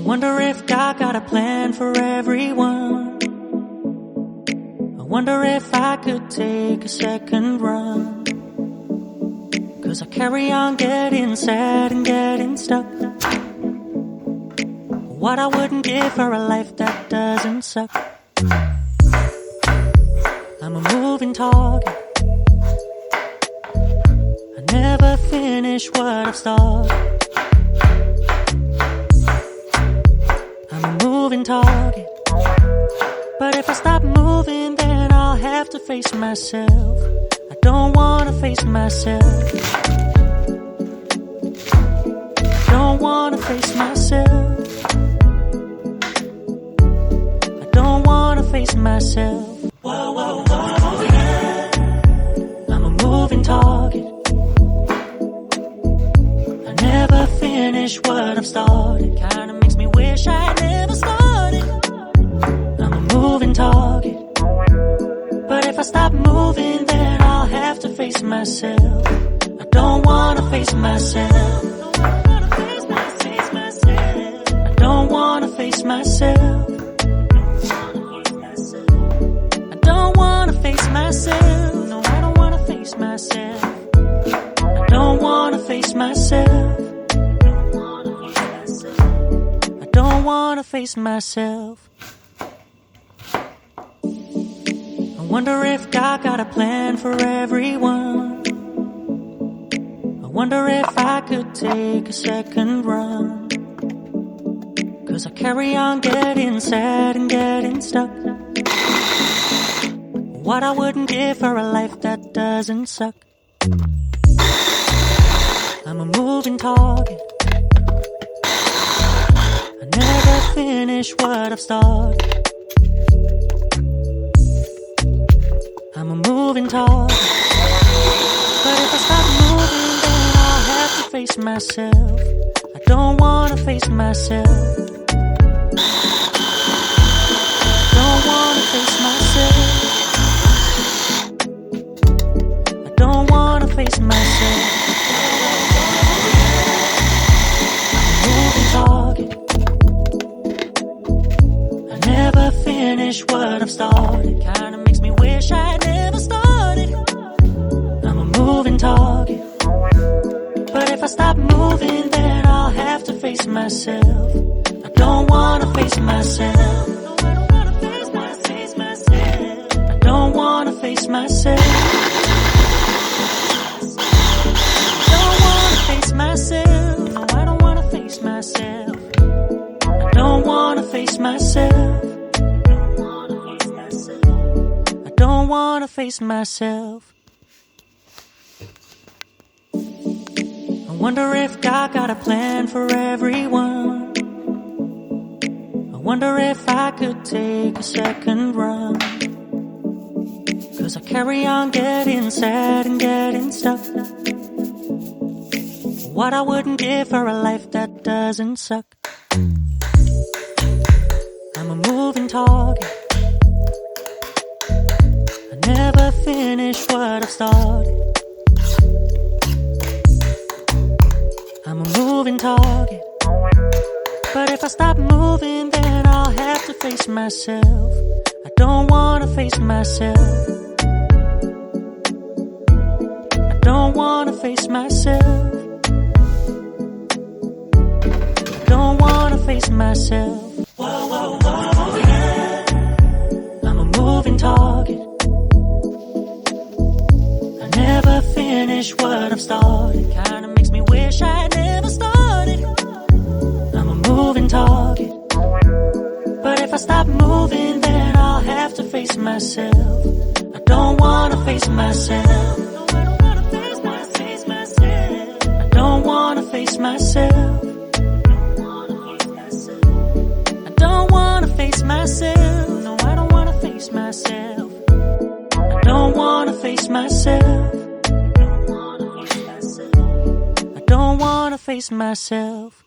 wonder if God got a plan for everyone. I wonder if I could take a second run, 'cause I carry on getting sad and getting stuck. What I wouldn't give for a life that doesn't suck. I'm a moving target. I never finish what I've started. I'm a moving target. But if I stop moving, then I'll have to face myself. I don't wanna face myself. I don't wanna face myself. I don't wanna face myself. Whoa, whoa, whoa, yeah. I'm a moving target. I never finish what I've started. Kinda makes me wish I never started. I'm a moving target. But if I stop moving, then I'll have to face myself. I don't wanna face myself. I don't wanna face myself. I don't wanna face myself. No, I don't wanna face myself. I don't wanna face myself. I don't wanna face myself. I wonder if God got a plan for everyone. I wonder if I could take a second run, 'cause I carry on getting sad and getting stuck. What I wouldn't give for a life that doesn't suck. I'm a moving target. I never finish what I've started. I'm a moving target. But if I stop moving, then I'll have to face myself. I don't wanna face myself. I don't wanna face myself. I don't wanna face myself. I'm a moving target. I never finish what I've started. Kinda makes me wish I never started. I'm a moving target. But if I stop moving, then I'll have to face myself. I don't wanna face myself. I don't wanna face myself. I don't wanna face myself. No, I don't wanna face myself. I don't wanna face myself. I don't wanna face myself. I wonder if God got a plan for everyone. I wonder if I could take a second run, 'cause I carry on getting sad and getting stuck. What I wouldn't give for a life that doesn't suck. I'm a moving target. I never finish what I've started. I'm a moving target. But if I stop moving, then I'll have to face myself. I don't wanna face myself. I don't wanna face myself. I don't wanna face myself. Whoa, whoa, whoa, yeah. I'm a moving target. I never finish what I've started. Kinda makes me wish I never started. I'm a moving target. But if I stop moving, then I'll have to face myself. I don't wanna face myself. I don't wanna face myself. I don't wanna face myself. No, I don't wanna face myself. I don't wanna face myself. I don't wanna face myself.